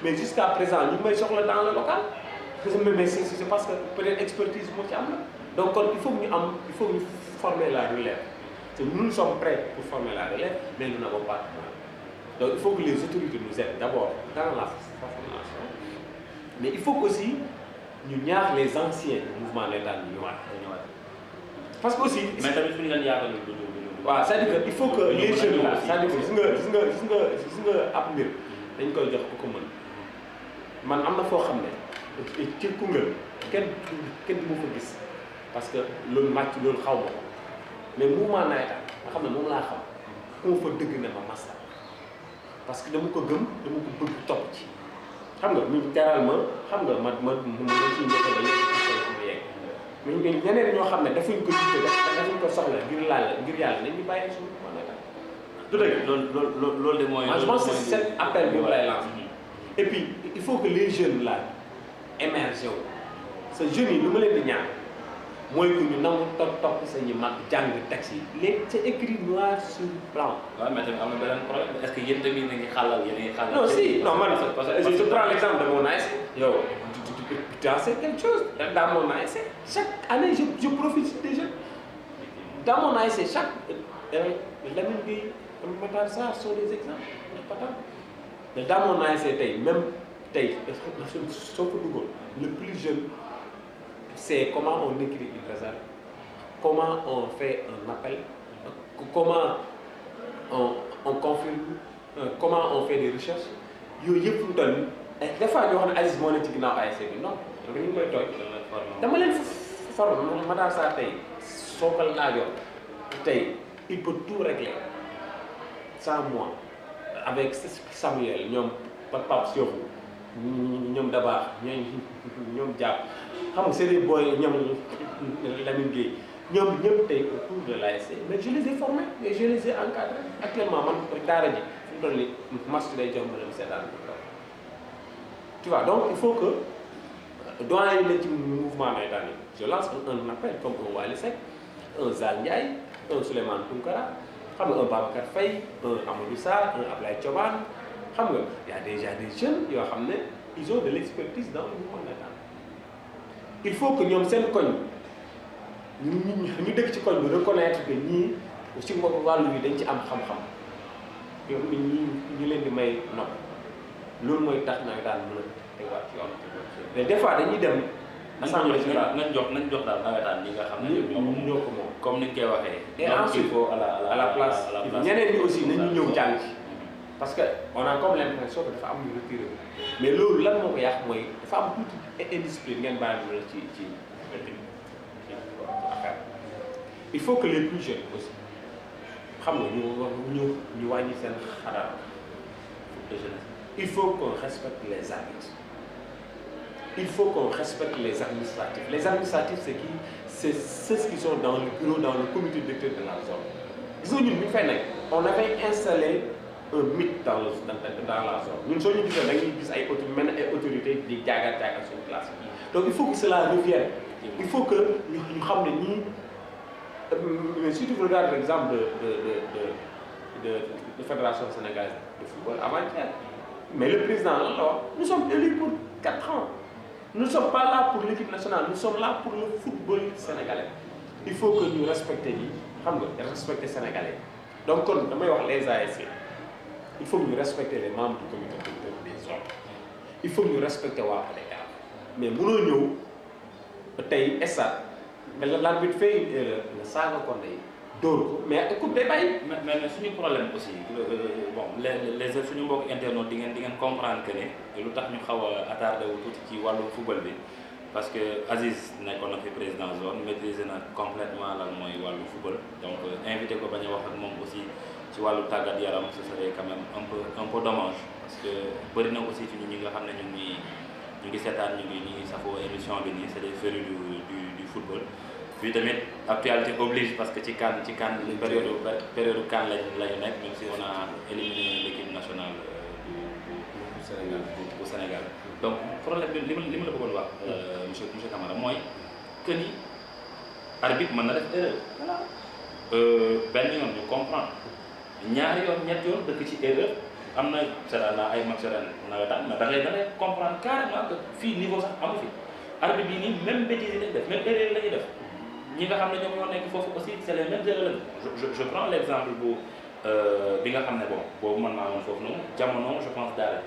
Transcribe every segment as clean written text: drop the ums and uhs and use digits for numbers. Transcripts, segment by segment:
mais jusqu'à présent ñu may soxla dans le local mais c'est parce que peut-être expertise moo ci am la donc kon il faut que ñu former la relève nous sommes prêts pour former la relève mais nous n'avons pas de moyens donc il faut que les autorités nous aident d'abord dans la formation mais il faut aussi ñu ñaax les anciens mouvements navétanes ñu ñëwaat parce que aussi mais tamit suñu leen yaatal waaw c'est-à-dire que il faut que les jeunes là c'est-à-dire que gis nga ab mbir dañ koy jox ku ko mën man am na foo xam ne ci Koungheul kenn du ma fa gis parce que loolu màcc loolu xaw ma ko mais mouvement navétane nga xam ne moom laa xam ku ma fa dëgg ne ma massa parce que dama ko gëm dama ko bëgg topp ci xam nga ñu teral ma xam nga ma ciy njëkk ba yegg ma yegg mais ñeneen ñoo xam ne dafuñ ko jiite dafuñ ko soxla ngir yàlla nañ ñu bàyyi suñu mouvement navétane du dëgg loolu de mooy je pense que c'est cet appel bi lay lancer et puis il faut que les jeunes là émergé wu sa jeunes yi lu ma leen di ñaan mooy que ñu nangu topp sa ñi mag jàng texte yi léegi c'est écrit noir sur blanc. waaw mais tamit am na beneen problème est-ce que yéen tamit da ngeen xàllal non si non man je prends l'exemple de mon ASC yow tu as fait quelque chose dans mon ASC chaque année je profite des jeunes dans mon ASC chaque Lamine Gueye Matar Sarr sont des exemples mais dans mon ASC tey même tey soo ko duggoon le plus jeune c'est comment on écrit une réserve, comment on fait un appel, comment on confirme, comment on fait des recherches. Yooyu yëpp fu mu toll nii des fois ñoo xam ne Aziz moo ne ci ginnaaw ASC bi non donc ñu ngi koy tooy. dama leen formé Matar Sarr tey soo ko laajoon tey il peut tout régler sans moi avec Samuel ñoom Pape Siokhou ñoom Dabaax ñoom Diab. xam nga c'est des boys ñoom Lamine Gueye ñoom ñëpp tey autour de l'ASC mais je les ai formés et je les ai encadrés actuellement man daara ji fi mu toll nii match day jox ma dem seetaan tu vois donc il faut que doyen la ci mouvement navétane yi je lance un appel comme un Wally Seck un Zal Ndiaye un Souleymane Tounkara xam nga un Babacar Faye un Amadou Sarr un Ablaye Thioban xam nga y a déjà des jeunes yoo xam ne ils ont de l'expertise dans le mouvement navétane il faut que ñoom seen koñ ñu dëkk ci koñ bi reconnaître que ñii ci wàllu bi dañ ci am xam-xam yow ñu leen di may nopp loolu mooy tax na daal mën a tegaat ci yoon mais des fois dañuy dem. assemblée générale nañ jox daal nawetaan ñi nga xam ne ñoo ko moom comme ni nga koy waxee. et ensuite à la place ñeneen ñi aussi nañu ñëw jàng ci parce que on a comme l'impression que dafa am ñu retiré mais loolu lan moo ko yàq mooy dafa am tuuti indiscipline ngeen bàyyi la ci affaire il faut que les plus jeunes aussi xam nga ñu wàññi seen xalaat de jeunesse. Il faut qu'on respecte les arbitres. Il faut qu'on respecte les administratifs. Les administratifs, c'est ceux qui sont dans le bureau, dans le comité directeur de la zone. Disons, nous, on avait installé un mythe dans la zone. Nous sommes des autorités qui ont sur place. Donc il faut que cela revienne. Il faut que nous sachions. Si tu regardes l'exemple de la Fédération sénégalaise de football avant-hier, mais le président, nous sommes élus pour 4 ans. Nous ne sommes pas là pour l'équipe nationale, nous sommes là pour le football sénégalais. Il faut que nous respections les Sénégalais. Donc, quand on les ASC, il faut que nous respections les membres du comité des zones. Il faut que nous respections les gars. Mais nous, l'arbitre fait une erreur, le saga qu'on a. Mais écoute, mais suñu problème aussi bon les suñu mbokk internautes di ngeen comprendre que ne lu tax ñu xaw a attardé wu tuuti ci wàllu football bi parce que Aziz nekkoon na fi président zone maîtriser na complètement lan mooy wàllu football donc invité ko bañ a wax ak moom aussi ci wàllu tàggat yaram ce serait quand même un peu dommage parce que bëri na aussi ci ñi nga xam ne ñu ngi seetaan ñu ngi safoo émission bi nii c'est des férus du football. Puis tamit actualité oblige parce que ci CAN période CAN lañu nekk même si on a éliminé l'équipe nationale du Sénégal donc problème bi li ma la bëggoon wax monsieur Camara mooy que ni arbitre mën na def erreur benn yoon ñu comprendre ñaari yoon ñett yoon dëkk ci erreur am na seetaan naa ay match ren nawetaan mais da ngay comprendre carrément que fii niveau sax amu fi arbitre bi nii même bêtise lañ def même erreur la ñuy def ñi nga xam ne ñoom ñoo nekk foofu aussi c'est les mêmes erreurs je prends l'exemple bu bi nga xam ne bon boobu man maa woon foofu noonu jamono je pense daal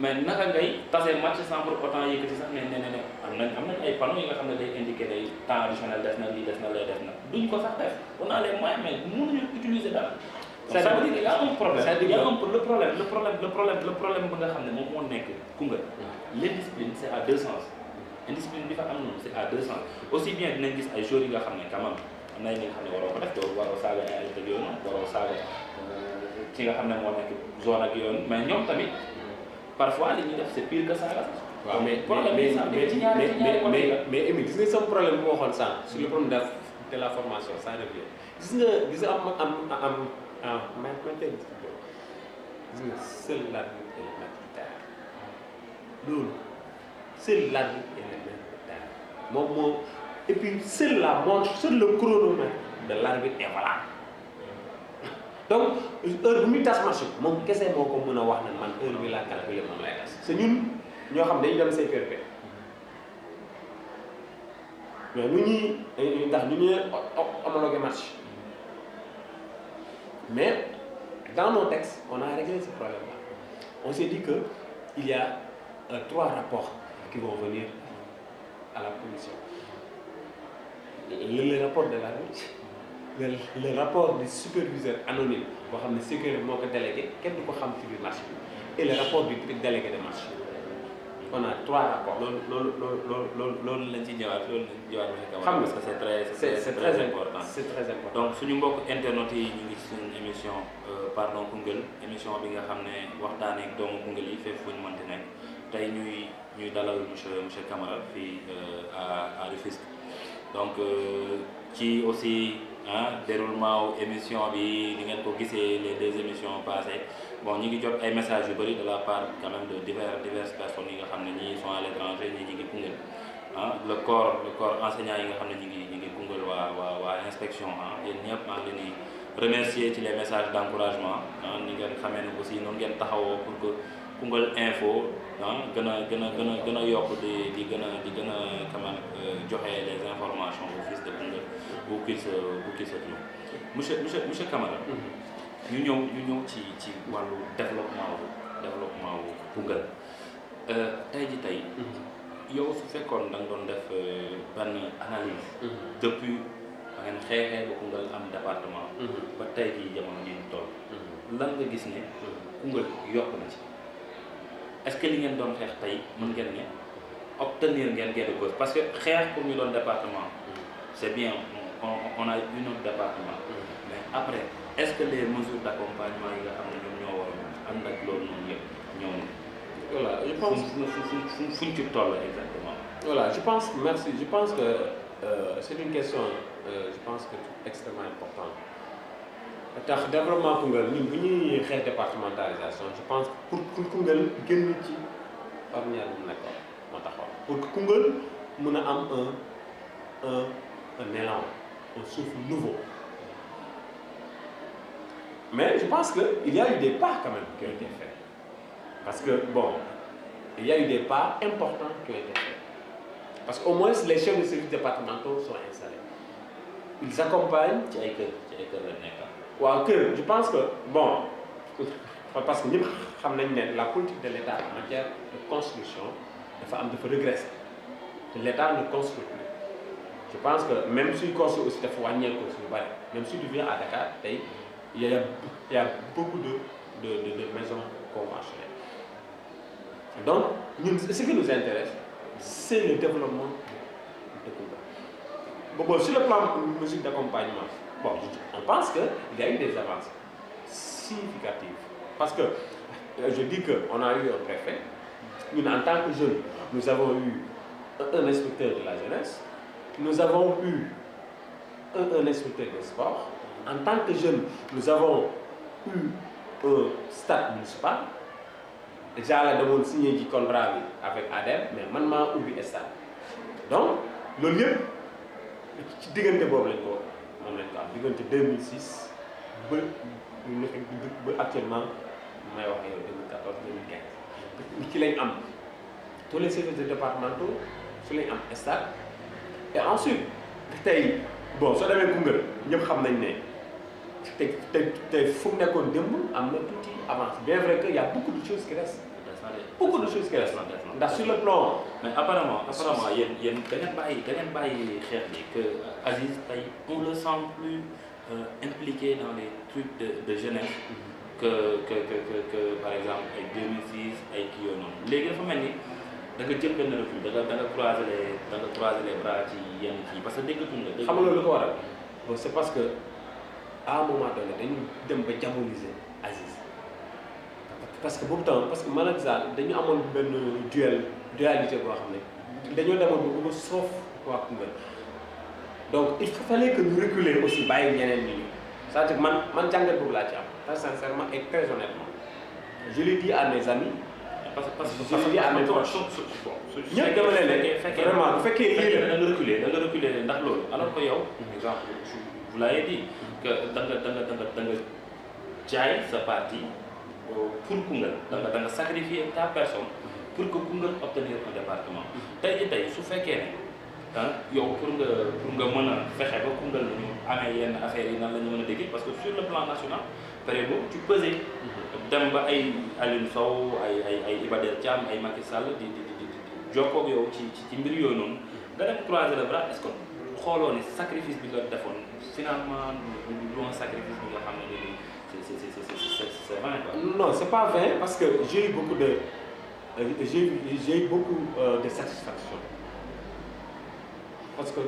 mais naka ngay tase match sans pour autant yëkkati sax ne am nañ ay panneaux yi nga xam ne day indiqué ne temps additionnel des na lii des na lee des na duñ ko sax def on a les moyens mais mënuñu utiliser dara. ça veut dire qu'il y a un problème il y a un le problème bi nga xam ne moom moo nekk Koungheul l'indiscipline c'est à deux sens indiscipline bi fa am noonu c'est à deux sens aussi bien dinañ gis ay joueurs yi nga xam ne quand même am na yi nga xam ne waroo ko def doo waroo saaga ay ak yooyu noonu waroo saaga ki nga xam ne moo nekk zone ak yooyu mais ñoom tamit parfois li ñuy def c'est pire que ça la. waaw mais Émile gis nga sama problème bu ma waxoon sànq sur le problème de la formation ça revient gis nga gis nga seul l'arbitre et le maître du terrain loolu seul l'arbitre et le maître du terrain moom moo et puis seul la montre seul le chronomètre de l'arbitre est valable donc heure bu muy tas match bi moom kese moo ko mën a wax ne man heure bi laa calculé moom lay tas c'est ñun ñoo xam dañu dem 5 heures mais lu ñuy ndax ñu ñuy homologué match mais dans nos textes on a réglé ce problème-là on s'est dit que il y a 3 rapports qui vont venir à la commission le rapport de l'arbitre le rapport du superviseur anonyme boo xam ne sécurité moo ko délégué kenn du ko xam ci biir marché bi et le rapport du délégué de marché on a 3 rapports. loolu lañ ci ñëwaat loolu lañ ci ñëwaat xam nga parce que c'est très important. c'est très important donc suñu mbokk internautes yi ñu ngi suñu émission pardon Koungheul émission bi nga xam ne waxtaanee ak doomu Koungheul yi fépp fu ñu mënti nekk tey ñuy dalal monsieur Camara fii à Rufisque donc ci aussi déroulement wu émission bi ni ngeen ko gisee les 2 émissions passées bon ñu ngi jot ay messages yu bëri de la part quand même de diverses personnes yi nga xam ne ñii sont à l'étranger ñii ñu ngi Koungheul le corps enseignant yi nga xam ne ñu ngi Koungheul waa inspection yéen ñëpp maa ngi leen di remercier ci les messages d'encouragement ni ngeen xamee ne aussi noonu ngeen taxawoo pour que Koungheul info gën a yokk di gën a quand même joxe les informations au fils de Koungheul où qu'il se trouve monsieur Camara ñu ñëw ci wàllu développement wu Koungheul tey yow su fekkoon da nga doon def benn analyse depuis da ngeen xeexee ba Koungheul am département ba tey jii jamono ji ñu toll lan nga gis ne Koungheul yokk na ci est-ce que li ngeen doon xeex tey mën ngeen ne obtenir ngeen gain de cause parce que xeex pour ñu doon département c'est bien on a eu notre département mais après est-ce que les mesures d'accompagnement yi nga xam ne ñoom ñoo war a ànd ak loolu noonu yëpp ñoom voilà je pense fuñ ci toll exactement voilà je pense merci je pense que c'est une question je pense que extrêmement importante tax développement Koungheul ñun bu ñuy xeex départementalisation je pense que pour Koungheul génn ci ornière bu nekkoon moo taxaw pour que Koungheul mën a am un élan un souffle nouveau mais je pense que il y a eu des pas quand même qui ont été faits parce que bon il y a eu des pas importants qui ont été faits parce qu'au moins les chefs de services départementaux sont installés ils accompagnent ci ay kër la nekk waaw kër je pense que bon parce que ñëpp xam nañ ne la politique de l'État en matière de construction dafa régresser te l'État ne construit plus je pense que même suy construit aussi dafa wàññeeku suñu bari même si tu viens à Dakar tey il y a beaucoup de maisons conventionnelles donc ñun ce qui nous intéresse c'est le développement de Koungheul bon sur le plan mesure d'accompagnement bon on pense que il y a eu des avancées significatives parce que je dis que on a eu un préfet ñun en tant que jeunes nous avons eu un inspecteur de la jeunesse nous avons eu un inspecteur des sports en tant que jeunes nous avons eu un stade municipal déjà la demoon signé ci contrat bi avec ADER mais man maa ubbi stade donc loolu yëpp ci diggante boobu lañ ko am diggante 2006 ba actuellement may wax yow 2014 2015 ci lañ am tous les services départementaux su lañ am stade et ensuite tey bon soo demee Koungheul ñëpp xam nañ ne te fu mu nekkoon démb am na tuuti avance bien vrai que y a beaucoup de choses qui restent. beaucoup de choses qui restent ndax sur le plan. mais apparemment yéen da ngeen bàyyi xeex bi que Aziz tey on le sent plus impliqué dans les trucs de jeunesse que par exemple ay 2006 ay kii yooyu noonu léegi dafa mel ni da nga jël benn recul da nga croiser les bras ci yenn kii parce que déggatuñ la. xam nga loolu lu ko waral bon c'est parce que à un moment donné dañu dem ba diaboliser Aziz. parce que boobu temps parce que man ak Zal dañu amoon benn dualité boo xam ne dañoo demoon ba bëgg a soof waa Koungheul donc il fallait que ñu reculer aussi bàyyi ñeneen ñi c'est-à-dire man jàngat boobu laa ci am très sincèrement et très honnêtement je l'ai dit à mes amis. parce que je l'ai dit à mes proches. ñëpp dama leen ne vraiment bu fekkee lii la da nga reculer ndax loolu alors que yow. par exemple vous l'avez dit que da nga jaay sa parti. pour Koungheul da nga sacrifier ta personne pour que Koungheul obtenir un département tey su fekkee ne yow pour nga mën a fexe ba Koungheul ñu amee yenn affaires yi nan la ñu mën a déggee parce que sur le plan national période boobu tu pesais dem ba ay Alioune Sow ay Iba Der Thiam ay Macky Sall di jokkoo ak yow ci mbir yooyu noonu nga dem croiser le bras est-ce que xooloo ne sacrifice bi nga defoon finalement du un sacrifice bi nga xam ne nii c'est vrai quoi. Non, c'est pas vrai parce que j'ai eu beaucoup de satisfaction. Parce que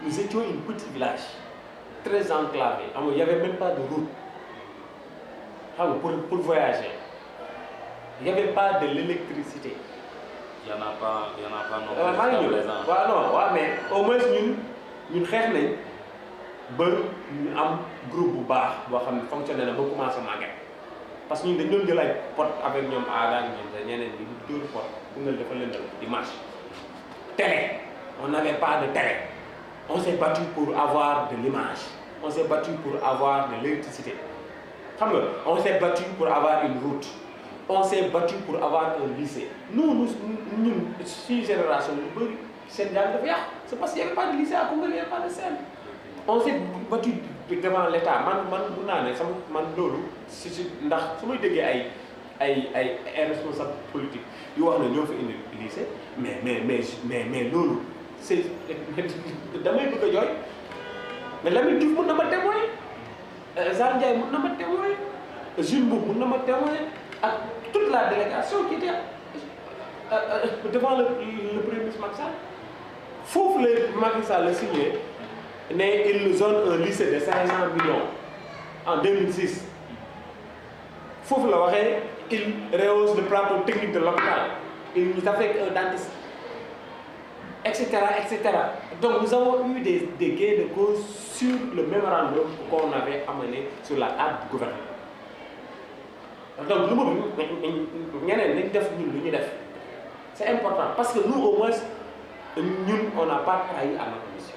nous étions un petit village très enclavé. Il n'y avait même pas de route pour voyager. Il n'y avait pas de l'électricité. Il n'y en a pas non plus. Non, mais au moins nous xeex ba ñu am groupe bu baax boo xam ne fonctionné na ba commencé màgget parce que ñun dañu doon jël ay pot avec ñoom aada ak ñoom ñeneen ñi ñu dóor pot Koungheul dafa lëndal dimanche. Télé on n'avait pas de télé on s'est battu pour avoir de l'image on s'est battu pour avoir de l'électricité xam nga on s'est battu pour avoir une route on s'est battu pour avoir un lycée ñun suñu génération yu bëri seen jàng dafa yàqu c'est parce qu'il y avait pas de lycée à Koungheul il y avait pas de scène. On s'est battu devant l'État man mun naa ne sama man loolu si ndax su may déggee ay responsable politique yu wax ne ñoo fa indi lycée mais loolu c'est damay bëgg a jooy mais Lamine Diouf mun na ma témoin Zal Ndiaye mun na ma témoin Jules Mboup mun na ma témoin ak toute la délégation qui était devant le premier ministre Macky Sall foofu la Macky Sall la signé mais il nous donne un lycée de 500 millions en 2006 foofu la waxee il rehausse le plateau technique de l'hôpital il nous affecte un dentiste etc. Donc nous avons eu des gains de cause sur le mémorandum qu'on avait amené sur la table du gouvernement donc lu ma ñeneen nañ def ñun lu ñu def c'est important parce que nous au moins ñun on n'a pas trahi à notre mission.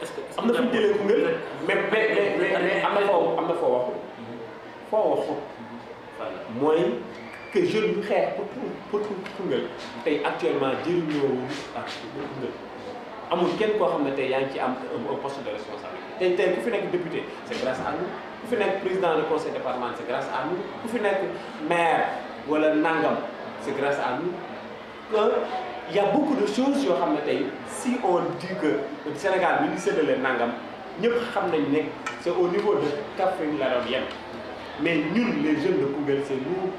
est-ce que am na fu ñu jëlee Koungheul mais am na foo waxu mooy que jeune bi xeex pour Koungheul tey actuellement jëriñoo ak Koungheul amul kenn koo xam ne tey yaa ngi ci am un poste de responsabilité tey ku fi nekk député c'est grâce à nous ku fi nekk président du conseil départemental c'est grâce à nous ku fi nekk maire wala nangam c'est grâce à nous que il y a beaucoup de choses yoo xam ne tey si on dit que Sénégal mi ngi séddale nangam ñëpp xam nañ ne c'est au niveau de Kaffrine la doon yem mais ñun les jeunes de Koungheul c'est nous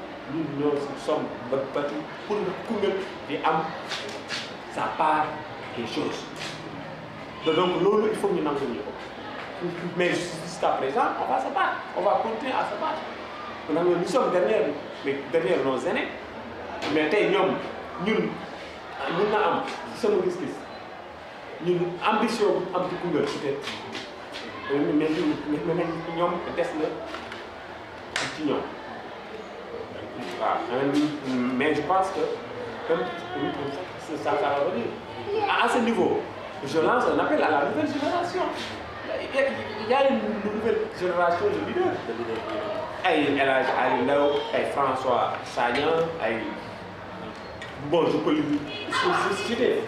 ñoo sommes battus pour Koungheul di am sa part des choses donc loolu il faut ñu nangu ñu ko mais jusqu'à présent on va se battre on va continuer à se battre nous sommes derrière nos aînés mais tey ñoom ñun mun na am sama gis-gis ñun ambition bu am ci Koungheul peut-être mais ñoom des na ci ñoom waaw mais je pense que comme ça va venir à ce niveau je lance un appel à la nouvelle génération il y a une nouvelle génération de leaders. Ay El Hadj Aliou Ndao, ay François Sagnan, ay bon je peux le citer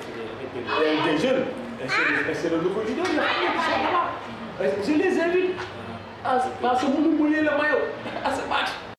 des jeunes. C'est le nouveau leader qui sont là. Je les invite à se mouiller le maillot à ce match.